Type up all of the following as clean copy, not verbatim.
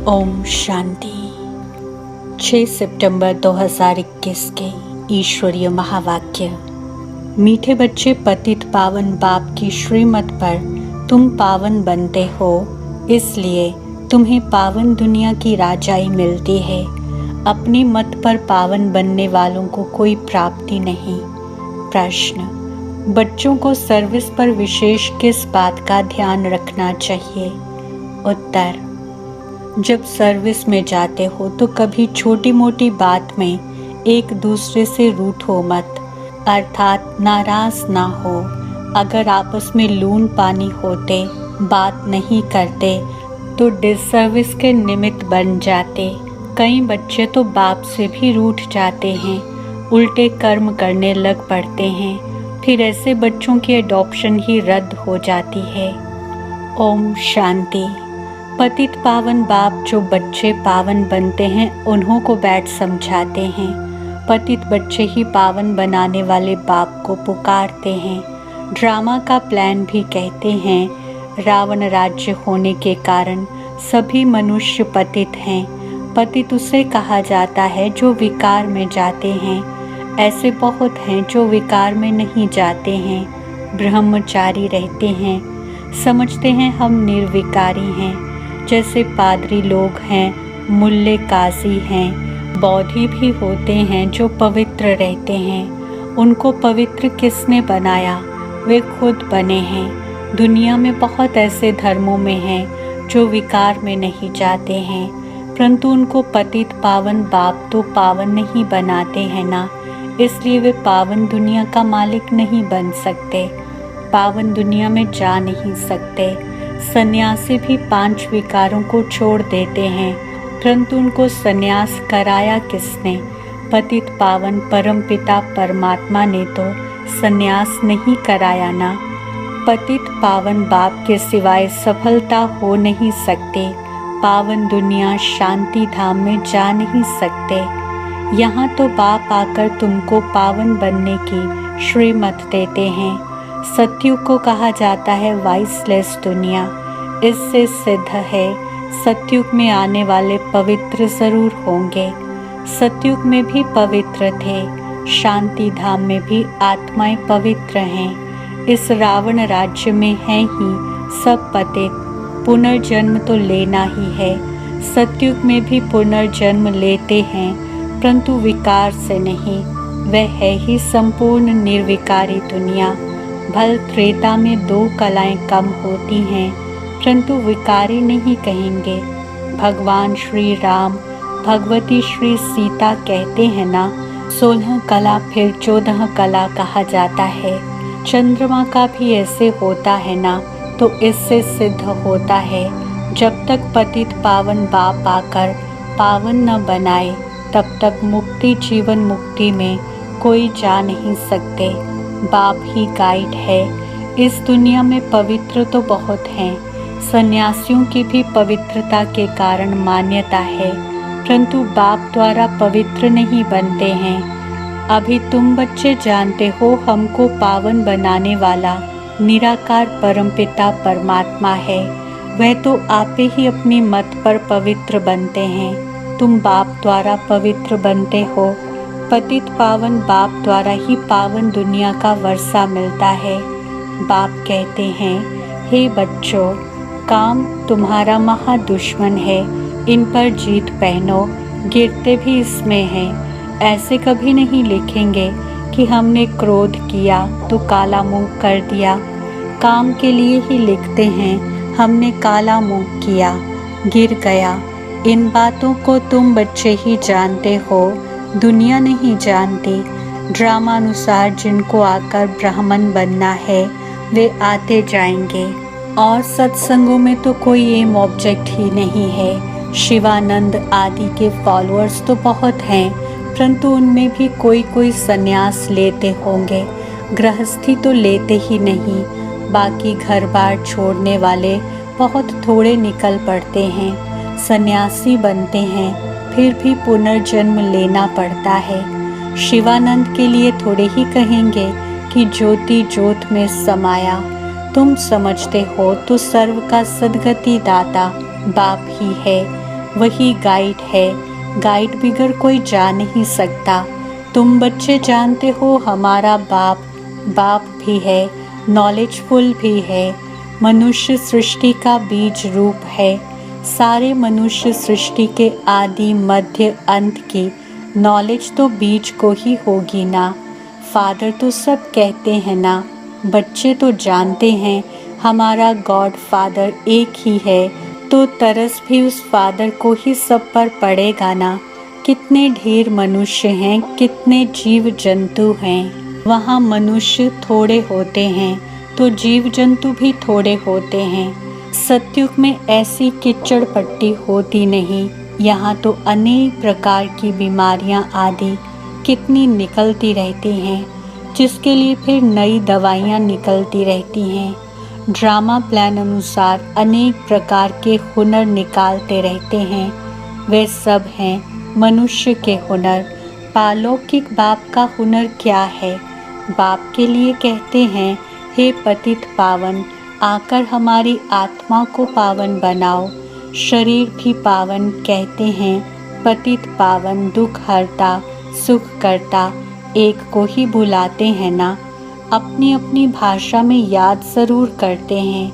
ओम शांति। 6 सितंबर 2021 के ईश्वरीय महावाक्य। मीठे बच्चे, पतित पावन बाप की श्रीमत पर तुम पावन बनते हो, इसलिए तुम्हें पावन दुनिया की राजाई मिलती है। अपनी मत पर पावन बनने वालों को कोई प्राप्ति नहीं। प्रश्न: बच्चों को सर्विस पर विशेष किस बात का ध्यान रखना चाहिए? उत्तर: जब सर्विस में जाते हो तो कभी छोटी मोटी बात में एक दूसरे से रूठो मत, अर्थात नाराज ना हो। अगर आपस में लून पानी होते, बात नहीं करते तो डिसर्विस के निमित्त बन जाते। कई बच्चे तो बाप से भी रूठ जाते हैं, उल्टे कर्म करने लग पड़ते हैं। फिर ऐसे बच्चों की एडॉप्शन ही रद्द हो जाती है। ओम शांति। पतित पावन बाप जो बच्चे पावन बनते हैं उन्हों को बैठ समझाते हैं। पतित बच्चे ही पावन बनाने वाले बाप को पुकारते हैं। ड्रामा का प्लान भी कहते हैं। रावण राज्य होने के कारण सभी मनुष्य पतित हैं। पतित उसे कहा जाता है जो विकार में जाते हैं। ऐसे बहुत हैं जो विकार में नहीं जाते हैं, ब्रह्मचारी रहते हैं, समझते हैं हम निर्विकारी हैं। जैसे पादरी लोग हैं, मुल्ले काजी हैं, बौद्धि भी होते हैं जो पवित्र रहते हैं। उनको पवित्र किसने बनाया? वे खुद बने हैं। दुनिया में बहुत ऐसे धर्मों में हैं जो विकार में नहीं जाते हैं, परंतु उनको पतित पावन बाप तो पावन नहीं बनाते हैं ना, इसलिए वे पावन दुनिया का मालिक नहीं बन सकते, पावन दुनिया में जा नहीं सकते। सन्यासी भी 5 विकारों को छोड़ देते हैं, परंतु उनको सन्यास कराया किसने? पतित पावन परमपिता परमात्मा ने तो सन्यास नहीं कराया ना। पतित पावन बाप के सिवाय सफलता हो नहीं सकती। पावन दुनिया शांति धाम में जा नहीं सकते। यहाँ तो बाप आकर तुमको पावन बनने की श्रीमत देते हैं। सतयुग को कहा जाता है वाइसलेस दुनिया। इससे सिद्ध है सतयुग में आने वाले पवित्र जरूर होंगे। सतयुग में भी पवित्र थे, शांति धाम में भी आत्माएं पवित्र हैं। इस रावण राज्य में हैं ही सब पतित। पुनर्जन्म तो लेना ही है। सतयुग में भी पुनर्जन्म लेते हैं, परंतु विकार से नहीं। वह है ही संपूर्ण निर्विकारी दुनिया। भल त्रेता में 2 कलाएं कम होती हैं, परंतु विकारी नहीं कहेंगे। भगवान श्री राम, भगवती श्री सीता कहते हैं ना, 16 कला फिर 14 कला कहा जाता है। चंद्रमा का भी ऐसे होता है ना, तो इससे सिद्ध होता है जब तक पतित पावन बाप आकर पावन न बनाए, तब तक मुक्ति जीवन मुक्ति में कोई जा नहीं सकते। बाप ही गाइड है। इस दुनिया में पवित्र तो बहुत हैं। सन्यासियों की भी पवित्रता के कारण मान्यता है, परंतु बाप द्वारा पवित्र नहीं बनते हैं। अभी तुम बच्चे जानते हो हमको पावन बनाने वाला निराकार परमपिता परमात्मा है। वह तो आप ही अपनी मत पर पवित्र बनते हैं। तुम बाप द्वारा पवित्र बनते हो। पतित पावन बाप द्वारा ही पावन दुनिया का वर्षा मिलता है। बाप कहते हैं, हे बच्चों, काम तुम्हारा महादुश्मन है, इन पर जीत पहनो, गिरते भी इसमें हैं। ऐसे कभी नहीं लिखेंगे कि हमने क्रोध किया तो काला मुंह कर दिया। काम के लिए ही लिखते हैं, हमने काला मुंह किया, गिर गया। इन बातों को तुम बच्चे ही जानते हो, दुनिया नहीं जानती। ड्रामानुसार जिनको आकर ब्राह्मण बनना है वे आते जाएंगे, और सत्संगों में तो कोई एम ऑब्जेक्ट ही नहीं है। शिवानंद आदि के फॉलोअर्स तो बहुत हैं, परंतु उनमें भी कोई कोई संन्यास लेते होंगे, गृहस्थी तो लेते ही नहीं। बाकी घर बार छोड़ने वाले बहुत थोड़े निकल पड़ते हैं। सन्यासी बनते हैं, फिर भी पुनर्जन्म लेना पड़ता है। शिवानंद के लिए थोड़े ही कहेंगे कि ज्योति ज्योत में समाया। तुम समझते हो तो सर्व का सद्गति दाता बाप ही है, वही गाइड है। गाइड बिगर कोई जा नहीं सकता। तुम बच्चे जानते हो हमारा बाप बाप भी है, नॉलेजफुल भी है। मनुष्य सृष्टि का बीज रूप है। सारे मनुष्य सृष्टि के आदि मध्य अंत की नॉलेज तो बीज को ही होगी ना। फादर तो सब कहते हैं ना। बच्चे तो जानते हैं हमारा गॉड फादर एक ही है, तो तरस भी उस फादर को ही सब पर पड़ेगा ना। कितने ढेर मनुष्य हैं, कितने जीव जंतु हैं। वहाँ मनुष्य थोड़े होते हैं तो जीव जंतु भी थोड़े होते हैं। सतयुग में ऐसी कीचड़ पट्टी होती नहीं। यहाँ तो अनेक प्रकार की बीमारियाँ आदि कितनी निकलती रहती हैं, जिसके लिए फिर नई दवाइयाँ निकलती रहती हैं। ड्रामा प्लान अनुसार अनेक प्रकार के हुनर निकालते रहते हैं। वे सब हैं मनुष्य के हुनर। पालौकिक बाप का हुनर क्या है? बाप के लिए कहते हैं, हे पतित पावन, आकर हमारी आत्मा को पावन बनाओ। शरीर भी पावन कहते हैं। पतित पावन दुख हरता सुख करता एक को ही बुलाते हैं ना। अपनी अपनी भाषा में याद ज़रूर करते हैं।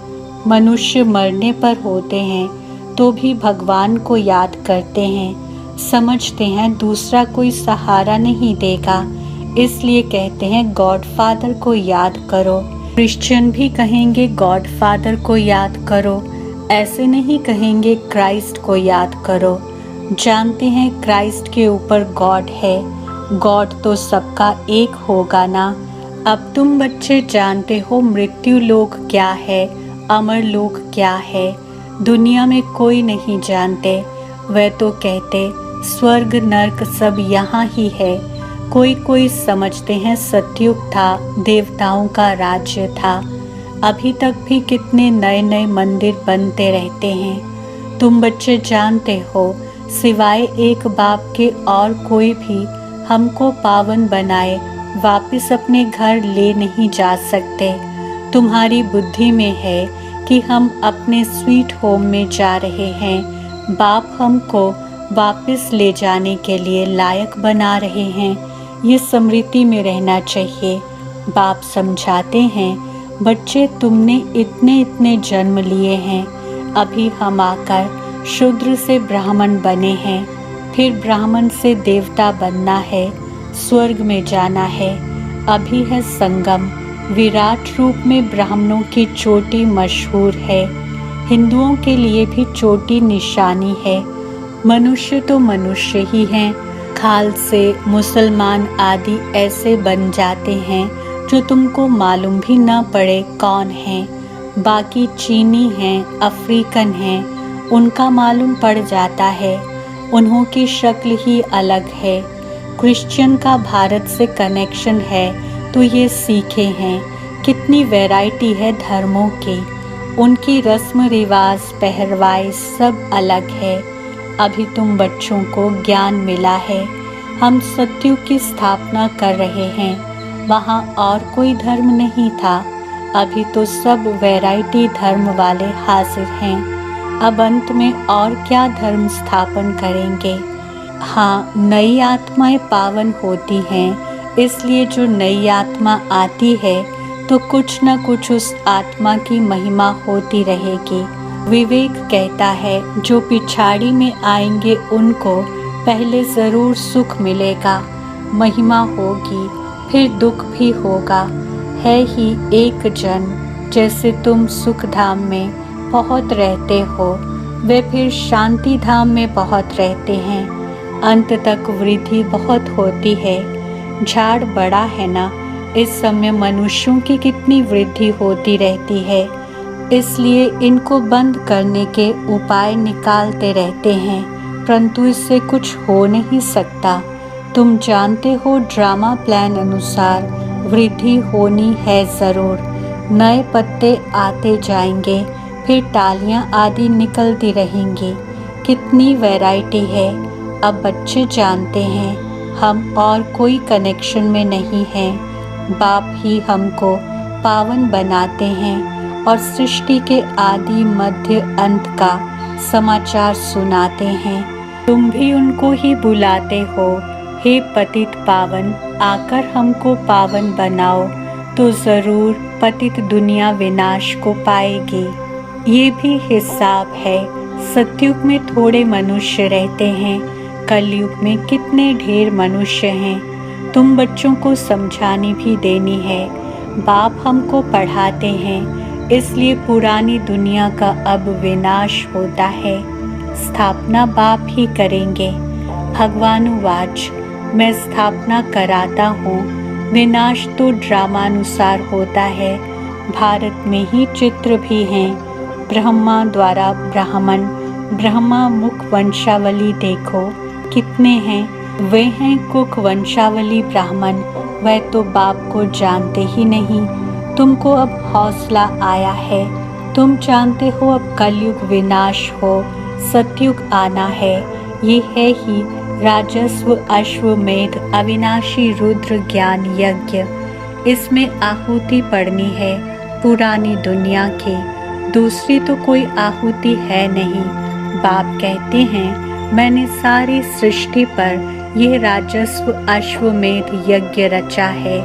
मनुष्य मरने पर होते हैं तो भी भगवान को याद करते हैं। समझते हैं दूसरा कोई सहारा नहीं देगा, इसलिए कहते हैं गॉड फादर को याद करो। क्रिश्चियन भी कहेंगे गॉड फादर को याद करो, ऐसे नहीं कहेंगे क्राइस्ट को याद करो। जानते हैं क्राइस्ट के ऊपर गॉड है। गॉड तो सबका एक होगा ना। अब तुम बच्चे जानते हो मृत्यु लोक क्या है, अमर लोक क्या है। दुनिया में कोई नहीं जानते। वह तो कहते स्वर्ग नर्क सब यहाँ ही है। कोई कोई समझते हैं सतयुग था, देवताओं का राज्य था। अभी तक भी कितने नए नए मंदिर बनते रहते हैं। तुम बच्चे जानते हो सिवाय एक बाप के और कोई भी हमको पावन बनाए वापस अपने घर ले नहीं जा सकते। तुम्हारी बुद्धि में है कि हम अपने स्वीट होम में जा रहे हैं। बाप हमको वापस ले जाने के लिए लायक बना रहे हैं। ये स्मृति में रहना चाहिए। बाप समझाते हैं, बच्चे तुमने इतने इतने जन्म लिए हैं, अभी हम आकर शूद्र से ब्राह्मण बने हैं, फिर ब्राह्मण से देवता बनना है, स्वर्ग में जाना है। अभी है संगम। विराट रूप में ब्राह्मणों की चोटी मशहूर है। हिंदुओं के लिए भी चोटी निशानी है। मनुष्य तो मनुष्य ही हैं। खाल से मुसलमान आदि ऐसे बन जाते हैं जो तुमको मालूम भी न पड़े कौन हैं। बाकी चीनी हैं, अफ्रीकन हैं, उनका मालूम पड़ जाता है। उन्हों की शक्ल ही अलग है। क्रिश्चियन का भारत से कनेक्शन है तो ये सीखे हैं। कितनी वैरायटी है धर्मों की। उनकी रस्म रिवाज पहरवाई सब अलग है। अभी तुम बच्चों को ज्ञान मिला है। हम सतयुग की स्थापना कर रहे हैं। वहाँ और कोई धर्म नहीं था। अभी तो सब वैरायटी धर्म वाले हाजिर हैं। अब अंत में और क्या धर्म स्थापन करेंगे। हाँ, नई आत्माएं पावन होती हैं, इसलिए जो नई आत्मा आती है तो कुछ न कुछ उस आत्मा की महिमा होती रहेगी। विवेक कहता है जो पिछाड़ी में आएंगे उनको पहले ज़रूर सुख मिलेगा, महिमा होगी, फिर दुख भी होगा। है ही एक जन्म। जैसे तुम सुख धाम में बहुत रहते हो, वे फिर शांति धाम में बहुत रहते हैं। अंत तक वृद्धि बहुत होती है। झाड़ बड़ा है ना, इस समय मनुष्यों की कितनी वृद्धि होती रहती है, इसलिए इनको बंद करने के उपाय निकालते रहते हैं, परंतु इससे कुछ हो नहीं सकता। तुम जानते हो ड्रामा प्लान अनुसार वृद्धि होनी है ज़रूर। नए पत्ते आते जाएंगे, फिर टालियां आदि निकलती रहेंगी। कितनी वैरायटी है। अब बच्चे जानते हैं हम और कोई कनेक्शन में नहीं हैं। बाप ही हमको पावन बनाते हैं और सृष्टि के आदि मध्य अंत का समाचार सुनाते हैं। तुम भी उनको ही बुलाते हो, हे पतित पावन, आकर हमको पावन बनाओ, तो जरूर पतित दुनिया विनाश को पाएगी। ये भी हिसाब है। सतयुग में थोड़े मनुष्य रहते हैं, कलयुग में कितने ढेर मनुष्य हैं। तुम बच्चों को समझानी भी देनी है। बाप हमको पढ़ाते हैं, इसलिए पुरानी दुनिया का अब विनाश होता है। स्थापना बाप ही करेंगे। भगवानुवाच, मैं स्थापना कराता हूँ, विनाश तो ड्रामानुसार होता है। भारत में ही चित्र भी हैं। ब्रह्मा द्वारा ब्राह्मण, ब्रह्मा मुख वंशावली देखो कितने हैं। वे हैं कुक वंशावली ब्राह्मण। वह तो बाप को जानते ही नहीं। तुमको अब हौसला आया है। तुम जानते हो अब कलयुग विनाश हो, सतयुग आना है। ये है ही राजस्व अश्वमेध अविनाशी रुद्र ज्ञान यज्ञ। इसमें आहुति पड़नी है पुरानी दुनिया की, दूसरी तो कोई आहुति है नहीं। बाप कहते हैं, मैंने सारी सृष्टि पर यह राजस्व अश्वमेध यज्ञ रचा है।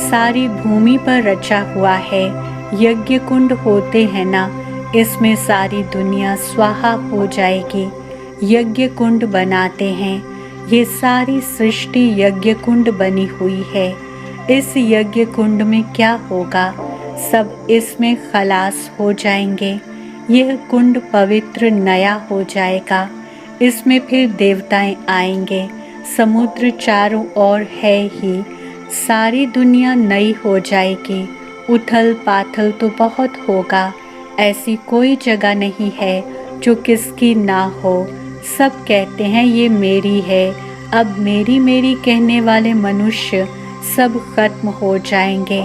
सारी भूमि पर रचा हुआ है। यज्ञ कुंड होते हैं ना, इसमें सारी दुनिया स्वाहा हो जाएगी। यज्ञ कुंड बनाते हैं। ये सारी सृष्टि यज्ञ कुंड बनी हुई है। इस यज्ञ कुंड में क्या होगा? सब इसमें खलास हो जाएंगे। यह कुंड पवित्र नया हो जाएगा। इसमें फिर देवताएं आएंगे। समुद्र चारों ओर है ही। सारी दुनिया नई हो जाएगी। उथल पाथल तो बहुत होगा। ऐसी कोई जगह नहीं है जो किसकी ना हो। सब कहते हैं ये मेरी है। अब मेरी मेरी कहने वाले मनुष्य सब खत्म हो जाएंगे।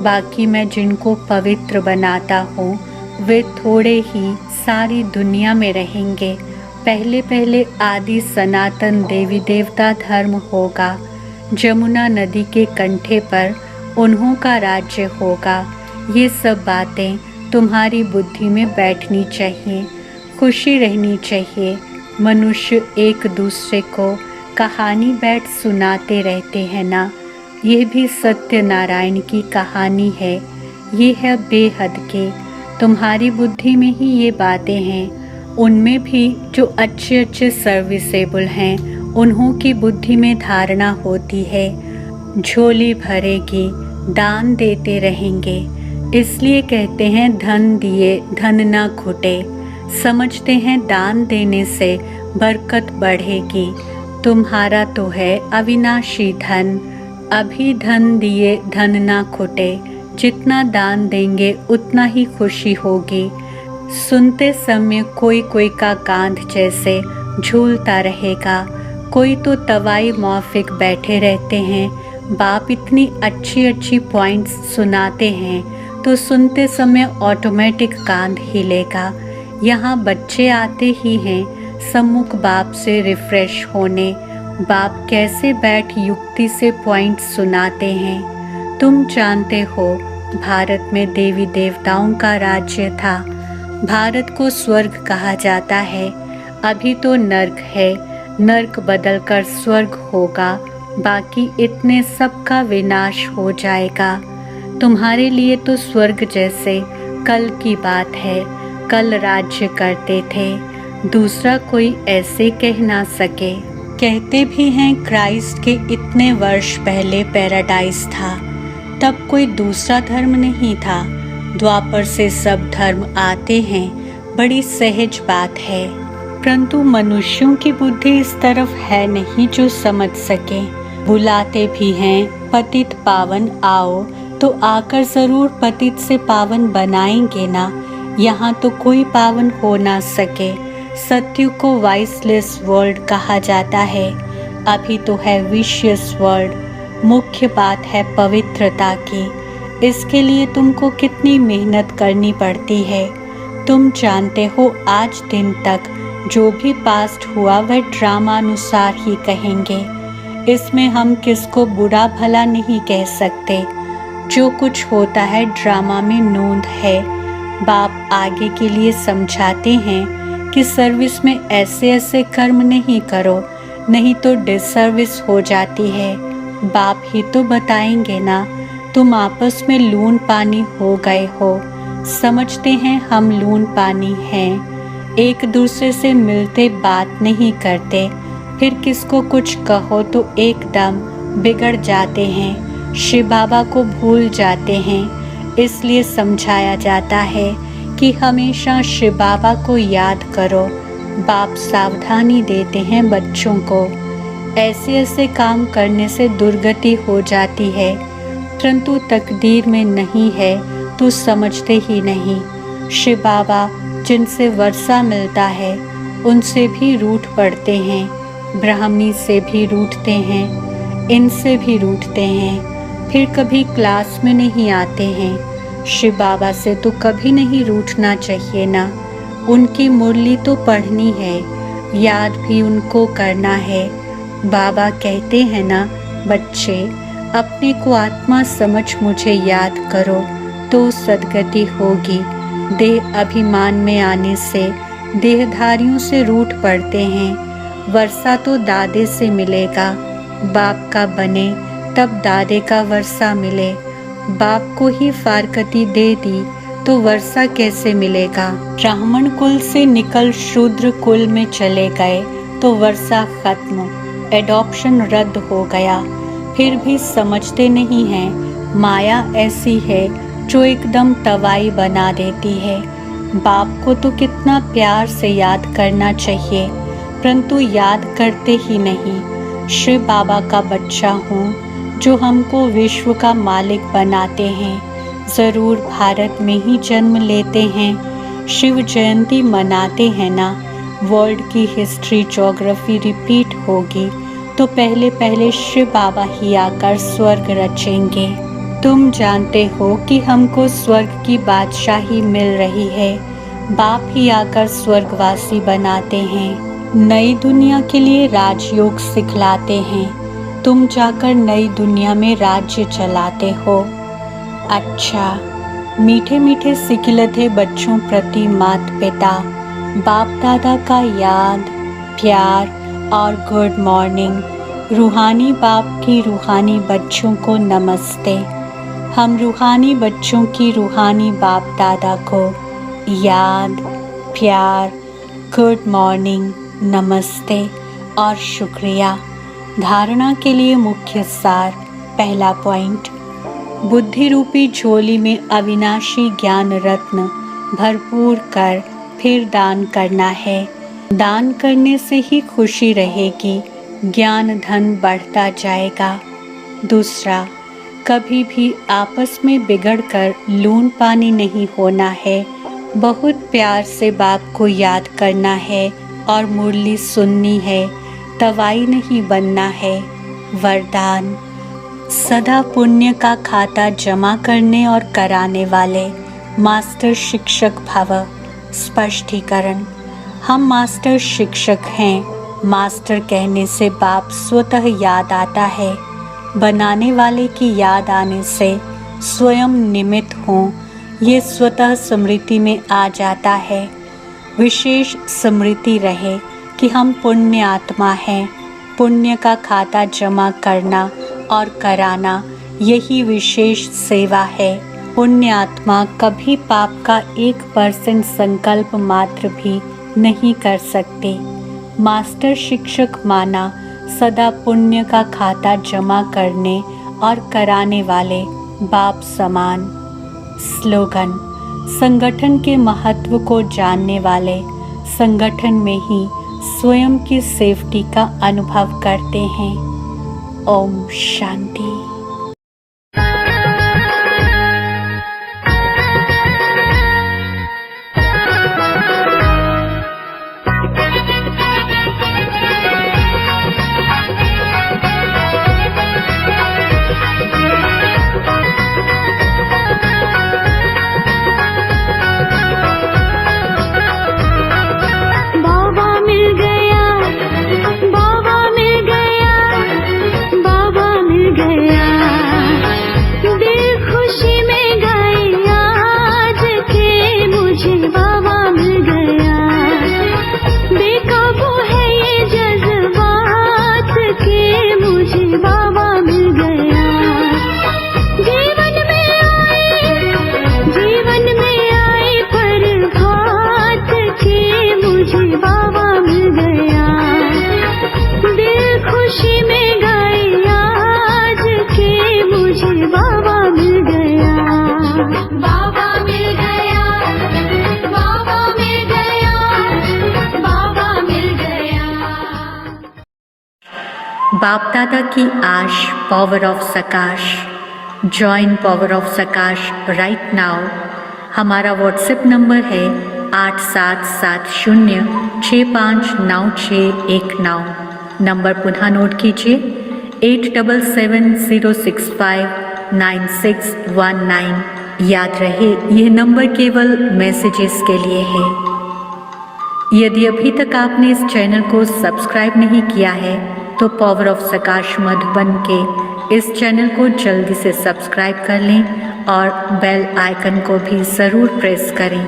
बाकी मैं जिनको पवित्र बनाता हूँ वे थोड़े ही सारी दुनिया में रहेंगे। पहले पहले आदि सनातन देवी देवता धर्म होगा। जमुना नदी के कंठे पर उन्हों का राज्य होगा। ये सब बातें तुम्हारी बुद्धि में बैठनी चाहिए। खुशी रहनी चाहिए। मनुष्य एक दूसरे को कहानी बैठ सुनाते रहते हैं ना, ये भी सत्यनारायण की कहानी है। ये है बेहद के। तुम्हारी बुद्धि में ही ये बातें हैं। उनमें भी जो अच्छे अच्छे सर्विसेबल हैं, उन्हों की बुद्धि में धारणा होती है। झोली भरेगी, दान देते रहेंगे। इसलिए कहते हैं धन दिए धन ना घुटे। समझते हैं दान देने से बरकत बढ़ेगी। तुम्हारा तो है अविनाशी धन। अभी धन दिए धन ना खुटे। जितना दान देंगे उतना ही खुशी होगी। सुनते समय कोई कोई का कांध जैसे झूलता रहेगा। कोई तो तवाई मौफिक बैठे रहते हैं। बाप इतनी अच्छी अच्छी पॉइंट्स सुनाते हैं तो सुनते समय ऑटोमेटिक कांध हिलेगा। यहाँ बच्चे आते ही हैं सम्मुख बाप से रिफ्रेश होने। बाप कैसे बैठ युक्ति से पॉइंट सुनाते हैं। तुम जानते हो भारत में देवी देवताओं का राज्य था। भारत को स्वर्ग कहा जाता है। अभी तो नर्क है। नर्क बदलकर स्वर्ग होगा। बाकी इतने सब का विनाश हो जाएगा। तुम्हारे लिए तो स्वर्ग जैसे कल की बात है। कल राज्य करते थे। दूसरा कोई ऐसे कह ना सके। कहते भी हैं क्राइस्ट के इतने वर्ष पहले पैराडाइज था। तब कोई दूसरा धर्म नहीं था। द्वापर से सब धर्म आते हैं। बड़ी सहज बात है। परंतु मनुष्यों की बुद्धि इस तरफ है नहीं जो समझ सके। बुलाते भी हैं पतित पावन आओ, तो आकर जरूर पतित से पावन बनाएंगे ना। यहाँ तो कोई पावन हो ना सके। सत्युग को वाइसलेस वर्ल्ड कहा जाता है। अभी तो है विशियस वर्ल्ड। मुख्य बात है पवित्रता की। इसके लिए तुमको कितनी मेहनत करनी पड़ती है। तुम जानते हो आज दिन तक जो भी पास्ट हुआ वह ड्रामा अनुसार ही कहेंगे। इसमें हम किसको बुरा भला नहीं कह सकते। जो कुछ होता है ड्रामा में नोंद है। बाप आगे के लिए समझाते हैं कि सर्विस में ऐसे ऐसे कर्म नहीं करो, नहीं तो डिसर्विस हो जाती है। बाप ही तो बताएंगे ना। तुम आपस में लून पानी हो गए हो। समझते हैं हम लून पानी हैं। एक दूसरे से मिलते बात नहीं करते, फिर किसको कुछ कहो तो एकदम बिगड़ जाते हैं, शिव बाबा को भूल जाते हैं। इसलिए समझाया जाता है कि हमेशा शिव बाबा को याद करो। बाप सावधानी देते हैं बच्चों को। ऐसे ऐसे काम करने से दुर्गति हो जाती है, परंतु तकदीर में नहीं है तो समझते ही नहीं। शिव बाबा जिनसे वर्षा मिलता है उनसे भी रूठ पड़ते हैं, ब्राह्मणी से भी रूठते हैं, इनसे भी रूठते हैं, फिर कभी क्लास में नहीं आते हैं। शिव बाबा से तो कभी नहीं रूठना चाहिए ना। उनकी मुरली तो पढ़नी है, याद भी उनको करना है। बाबा कहते हैं ना, बच्चे अपने को आत्मा समझ मुझे याद करो तो सद्गति होगी। देह अभिमान में आने से देहधारियों से रूठ पड़ते हैं। वर्षा तो दादे से मिलेगा, बाप का बने तब दादे का वर्षा मिले। बाप को ही फारकती दे दी तो वर्षा कैसे मिलेगा। ब्राह्मण कुल से निकल शूद्र कुल में चले गए तो वर्षा खत्म, एडॉप्शन रद्द हो गया। फिर भी समझते नहीं हैं। माया ऐसी है जो एकदम तवाई बना देती है। बाप को तो कितना प्यार से याद करना चाहिए, परंतु याद करते ही नहीं। शिव बाबा का बच्चा हूँ जो हमको विश्व का मालिक बनाते हैं। ज़रूर भारत में ही जन्म लेते हैं। शिव जयंती मनाते हैं ना। वर्ल्ड की हिस्ट्री ज्योग्राफी रिपीट होगी तो पहले पहले शिव बाबा ही आकर स्वर्ग रचेंगे। तुम जानते हो कि हमको स्वर्ग की बादशाही मिल रही है। बाप ही आकर स्वर्गवासी बनाते हैं। नई दुनिया के लिए राजयोग सिखलाते हैं। तुम जाकर नई दुनिया में राज्य चलाते हो। अच्छा, मीठे मीठे सिखिलते बच्चों प्रति माता पिता बाप दादा का याद, प्यार और गुड मॉर्निंग। रूहानी बाप की रूहानी बच्चों को नमस्ते। हम रूहानी बच्चों की रूहानी बाप दादा को याद, प्यार, गुड मॉर्निंग, नमस्ते और शुक्रिया। धारणा के लिए मुख्य सार। पहला पॉइंट, बुद्धि रूपी झोली में अविनाशी ज्ञान रत्न भरपूर कर फिर दान करना है। दान करने से ही खुशी रहेगी, ज्ञान धन बढ़ता जाएगा। दूसरा, कभी भी आपस में बिगड़कर लून पानी नहीं होना है। बहुत प्यार से बाप को याद करना है और मुरली सुननी है, तवाई नहीं बनना है। वरदान, सदा पुण्य का खाता जमा करने और कराने वाले मास्टर शिक्षक भव। स्पष्टीकरण, हम मास्टर शिक्षक हैं। मास्टर कहने से बाप स्वतः याद आता है। बनाने वाले की याद आने से स्वयं निमित्त हों, ये स्वतः स्मृति में आ जाता है। विशेष स्मृति रहे कि हम पुण्य आत्मा हैं। पुण्य का खाता जमा करना और कराना यही विशेष सेवा है। पुण्य आत्मा कभी पाप का 1% संकल्प मात्र भी नहीं कर सकते। मास्टर शिक्षक माना सदा पुण्य का खाता जमा करने और कराने वाले बाप समान। स्लोगन, संगठन के महत्व को जानने वाले संगठन में ही स्वयं की सेफ्टी का अनुभव करते हैं। ओम शांति। बाप दादा की आश, power of सकाश। Join power of सकाश right now. हमारा व्हाट्सएप नंबर है 8770659619। नंबर पुनः नोट कीजिए 8770659619। याद रहे यह नंबर केवल मैसेजेस के लिए है। यदि अभी तक आपने इस चैनल को सब्सक्राइब नहीं किया है तो पावर ऑफ सकाश मधुबन के इस चैनल को जल्दी से सब्सक्राइब कर लें और बेल आइकन को भी ज़रूर प्रेस करें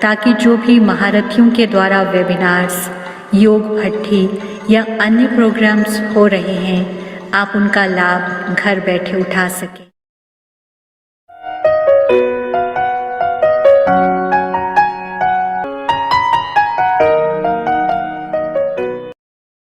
ताकि जो भी महारथियों के द्वारा वेबिनार्स, योग भट्ठी या अन्य प्रोग्राम्स हो रहे हैं आप उनका लाभ घर बैठे उठा सकें।